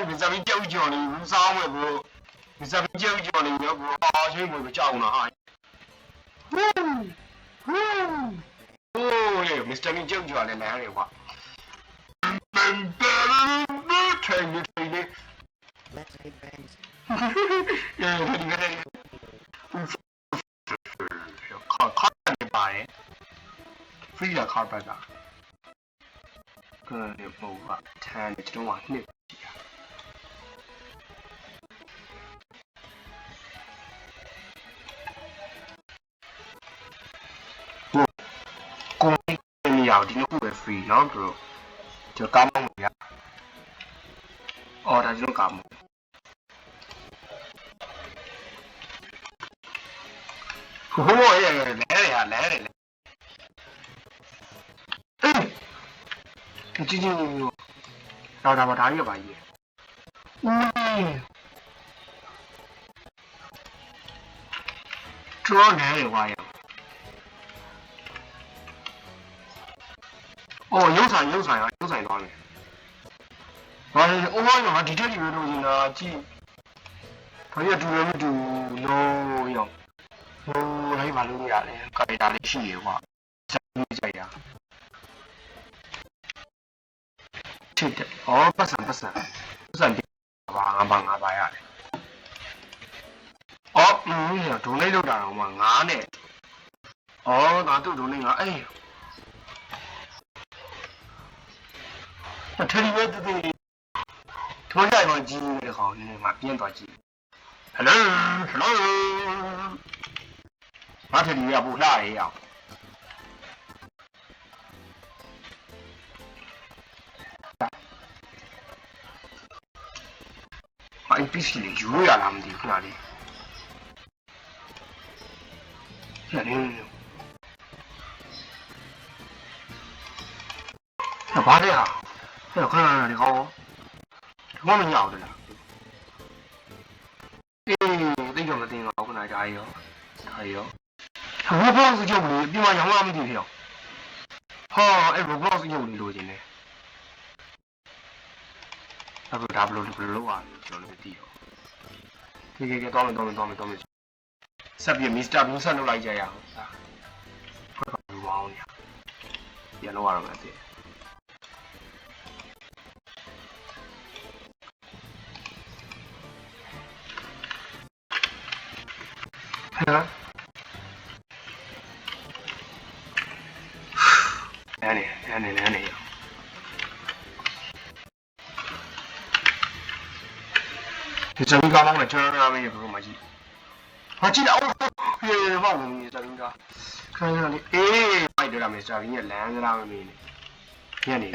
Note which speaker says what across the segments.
Speaker 1: 你这边叫叫你无啥会不？你这边叫叫你要不啊？谁会不叫呢？哈？哦耶，Mr. 你叫叫你哪里话？听你听你。卡你爸耶，非要卡爸爸。个你不话，听你这种话你。公你要的那个 free 然后就干嘛呀？哦，他这种干嘛？我也来了呀，来了。你最近有找他把他也把也。这来的话呀。哦，有啥呀，有啥方面？我用地铁里面东西呢，他也住没住，no 用，他一般都这样的，搞一大的企业化，这样。对的，哦，不是，吧呀。哦，住那路上嘛，俺呢，哦，那都住那个，哎。那这里面的拖下一帮机的好，你嘛编导机 ，hello， 那这里面不大一样。哎，必须得有呀，他们的哪里？哪里？那把的呀，那可能你好，我们要的了。那个么定啊？我跟大家有，还有，我不是叫你，比方讲我们地票，好，我不是叫你多进来。他不打不漏啊，叫那个地哦。给，多没。上边 Mr. 平山都来这样，快快忘了，也弄完了的。啊？两年。这真刚弄了，这没有个么子。我记得放我们这边个，看你，买这没这边也蓝的那个没呢，看你。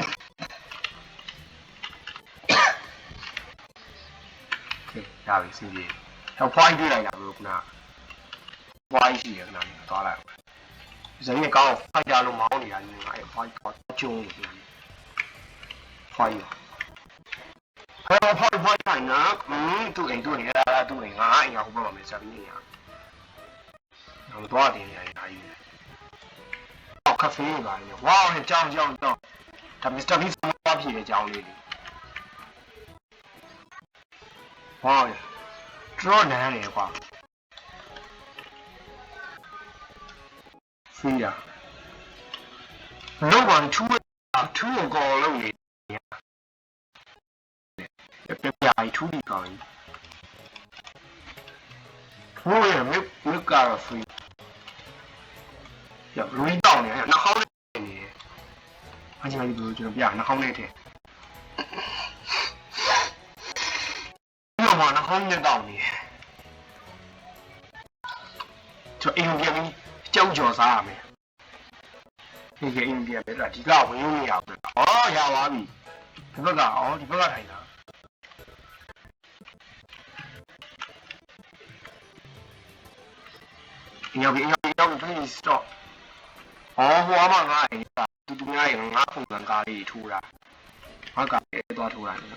Speaker 1: ရပြီစီးပြေတော့ဖွားကြီးတွေ့လိုက်တာဘလို့ခုနဖွားကြီးရှိရခဏလေးသွားလိုက်ဇင်းရဲ့ကောင်းဖိုက်တာလို့မောင်းနေတာနေမှာအဲဖွားကြီးတော့ကျုံးလို့ဖွားကြီးဖွားကြီးနာသူ့အိမ်သူ့အိမ်ငါအိမ်ကဟိုဘက်မှာမစပြီးနေရတော့သွားတယ်နေရကြီးတော့咖啡ပါလေဝါးကြောင်းဒါမစ္စတာဘီဖာပြည့်တဲ့ကြောင်းလေးဟောတော်နန်းလေကွာဖီးရလောက်ပါထူးကောလုံးနေပြပြထူးဒီကောင်းဟိုရမြုပ်ကတော့ဖီးရလူကြီးတောင်းနေနှာခေါင်းနဲ့နေအချင်းကြီးတို့ကျွန်တော်ပြနှာခေါင်းနဲ့ထည့်နှာခေါင်းနဲ့တောင်းနေကျွန်တော်အိမ်ပြန်ပြီးကြောက်ကြော်စားရမယ်ဒီကအိမ်ပြန်ပဲဒီကဝင်လို့မရဘူးဟောရပါပြီဒီဘက်ကထိုင်တာရောက်ပြီplease stop ဟောဟိုအမငါအိမ်ကတူငါအိမ်ငါပုံစံကားလေးထိုးတာငါကလည်းသွားထိုးတာလေ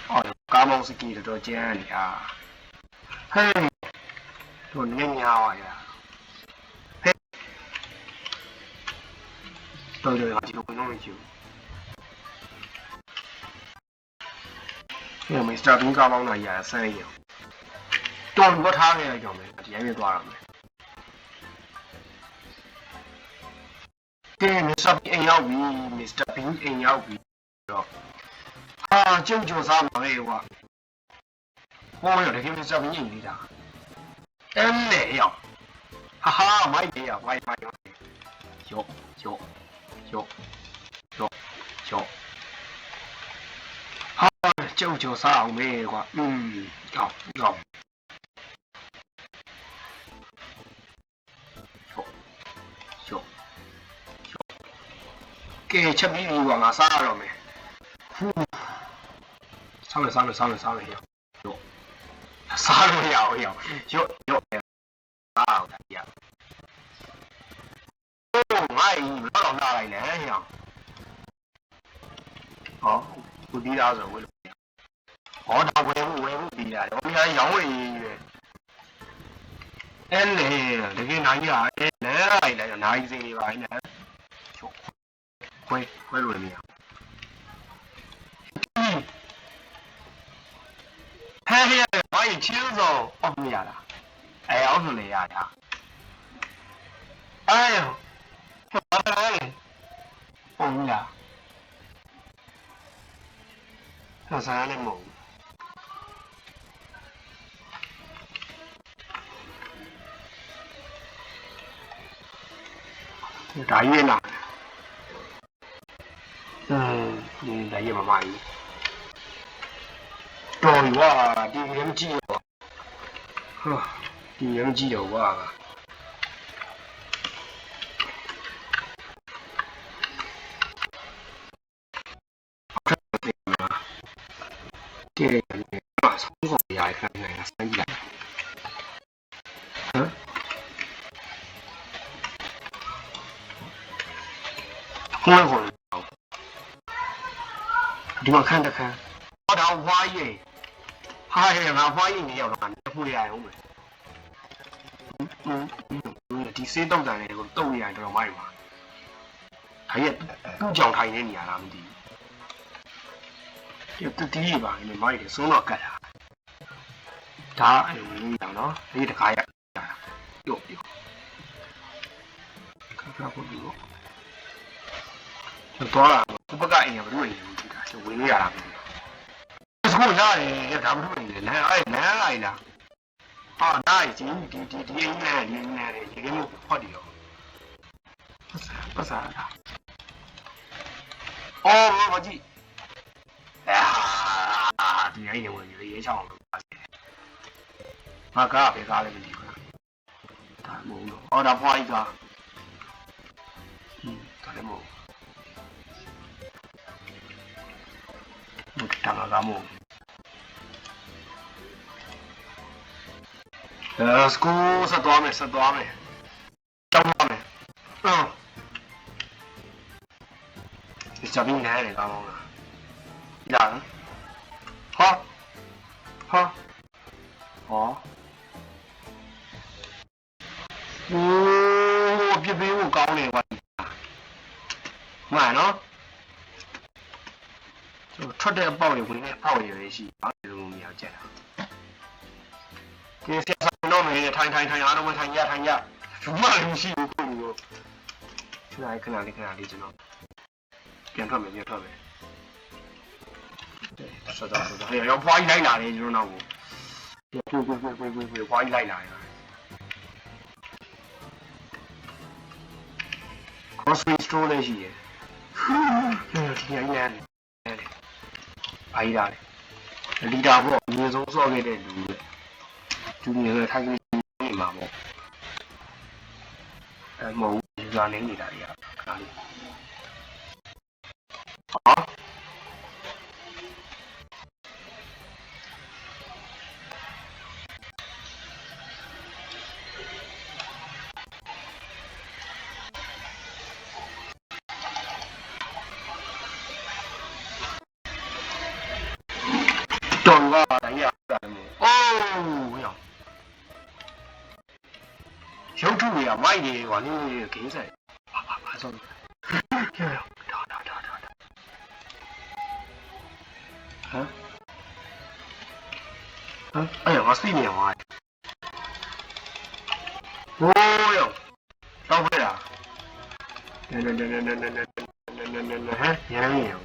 Speaker 1: 哦，感冒是记得多见的呀。嘿，多年呀呀，对，我记得会弄一句。因为 Mr. Bean 刚刚那也是一样，တော်如果ထားခဲ့ရကြောင်းပဲတရားပြသွားရမယ်ကဲ Mr. Bean အိမ်ရောက်ပြီ Mr. Bean အိမ်ရောက်ပြီတော့ဟာကျုပ်ကြော်စားပါလေကွာဟောရတကယ် Mr. Bean အိမ်နေတာအဲ့လေရောက်ဟာဟာမိုက်နေရမိုက်ယောဟာကျုပ်ကြော်စားအောင်မေးကွာရောက်ကဲချက်ပြီးပြီကွာငါစားရတော့မယ်ဟူးစားမယ်ရောစားလို့ရအောင်ရောစားအောင်တရားโอ้ไม่เราลองလာလိုက်လဲဟောဟောကိုတီးသားဆိုဝယ်လို့ဟောတော့ဝယ်ဖို့ပြီးတာတော့ဒီကရောင်းဝယ်ကြီးပဲအဲ့လေတကယ်နိုင်ရအဲ့လဲလိုက်လဲနိုင်စင်နေပါနဲ့ခွဲလို့လည်းမရဟဲ့ဘာကြီးချင်းစောအောက်မရတာအဲ့အောက်ဆိုလေရတာအဲ့ဘာလဲပုံရဟာစားလည်းမဟုတ်ဒါကြီးလားဒါကြီးမမကြီးတော်ပြီကွာဒီရမ်းကြည့်ရောဟာဒီရမ်းကြည့်ရောကွာကဲဆောင်းဆောင်ရခိုင်းနေတာစမ်းကြည့်လိုက်ဟမ်ဟိုဒီမှာခန်းတစ်ခန်းဟောတော့ဝါးကြီးဟာရဲ့ငါဝါးကြီးနေရောက်တော့ငါဖွေရအောင်မယ်ဒီစေးတော့တန်လေးကိုတုံရရင်တော်မိုက်ပါဒါရဲ့သူ့ကြောင်ထိုင်နေနေရတာမသိဘူးတတိယပါနေမိုက်တယ်ဆုံးတော့ကတ်တာဒါအဲ့လိုနေရနော်ဒီတခါရပြုတ်ခါဖို့ဒီကိုတော့လာဘုပကအိမ်ကဘယ်လိုနေလဲဒီကဝင်နေရတာပဲစကူရတယ်ဒါဘယ်လိုနေလဲလမ်းအဲ့လမ်းလိုက်လားဟာဒါကြီးဒီအိမ်နဲ့ဒီနဲ့ရေကင်းဖတ်တယ်ရောပတ်စားတာအော်မကြည့်ဒီအိမ်နဲ့ဝင်ရေးချောင်းလို့ပါစေငါကားပဲကားလည်းမသိဘူးဒါမဟုတ်တော့အော်ဒါဖွားကြီးကားဒါလည်းမဟုတ်Tangagamu. Scusa, dorme. Dorme. Sta vincendo, cavolo. Dai. Ha. Più 高呢，我。买呢？ထွက်တဲ့ပေါက်တွေဝင်တဲ့ပေါက်တွေရှိဘာလို့မရကြတာဒီဆက်ဆောင်တော့မယ်ထိုင်အားလုံးထိုင်ရဘူးမှလည်းမရှိဘူးခုလို့ခဏလေးကျွန်တော်ပြန်ထွက်မယ်ဆက်တော့ဟဲ့ရောဖွားကြီးလိုက်လာတယ်ကျွန်တော်နောက်ကိုဖွားကြီးလိုက်လာတယ် grocery store လည်းရှိတယ်ဒီအရင်အိုင်ရတယ်လီတာပေါ့အရင်ဆုံးစော့ခဲ့တဲ့လူတွေသူတွေလည်းထိုင်နေမှာပေါ့မဟုတ်ဘူးဇာနေနေတာတွေကခါလေးတော်ကလည်းရတယ်မို့အိုးရုပ်ထုတွေကမိုက်နေကွာနင်းဂိမ်းဆိုင်ဘာဆို哎呀，我睡眠哇！哦哟，到位了！那，年龄，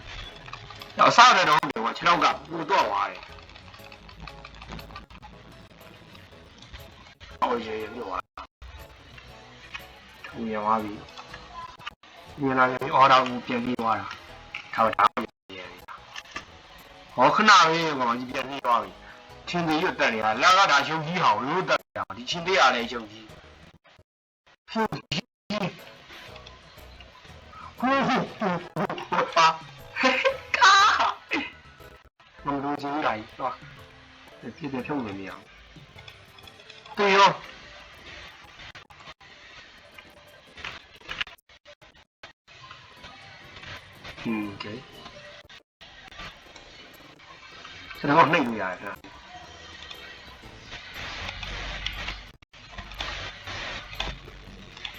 Speaker 1: 要啥的都没我去老干，不多哇的。哦耶，没哇。年哇比，原来我到变比哇了，他们打年。我可哪位我就变比哇的。ချင်းသေးရွတ်တက်နေတာလက်ကဒါရှုံကြီးဟောင်းလို့တက်နေတာဒီချင်းသေးရလဲရှုံကြီးရှုံကြီးဟာကာမလို့ချင်းလိုက်တော့ပြည့်ပြည့်ဖြုံးနေနေအောင်တွေ့ရောကဲကျွန်တော်နှိပ်လို့ရတယ်ခင်ဗျ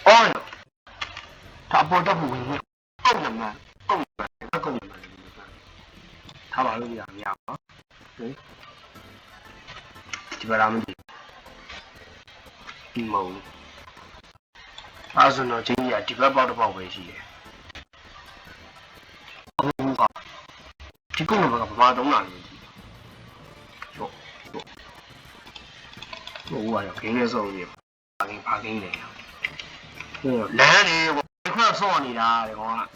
Speaker 1: 哦哟，他不得不会够了吗？够了吗？够了吗？他把路养养啊，对，基本上没冇。但是呢，今年这个包的包回去，无法，这够了吗？不发动了，哟，我要给你说的，怕给你。来的我一块送你的，你讲，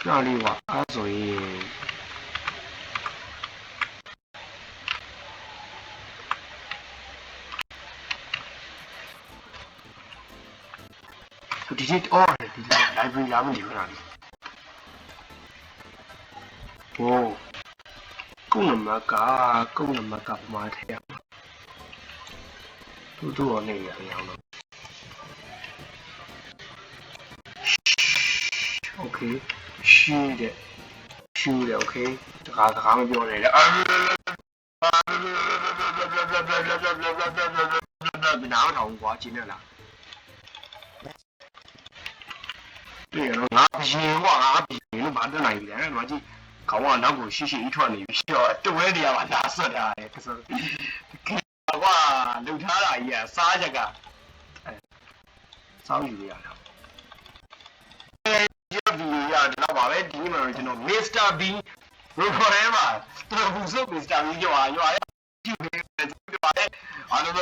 Speaker 1: 那里话所以，这些哦，来不咱们留那里，哦，够那么嘎，够那么嘎不嘛太阳。都那个样的。OK， 虚的 OK， 这还没表来的。哪个场我进来了？对了，俺不行，俺不行，俺这那一点，俺就搞完那个细一串的游戏啊，对我的呀，我打死的，可是。哇，留他了也啥这个？哎，少有呀。这比呀，知道吧？喂，你们知道 Mr. B， 如果来嘛，都不是 Mr. B 就啊，就啊，就那个，啊那个，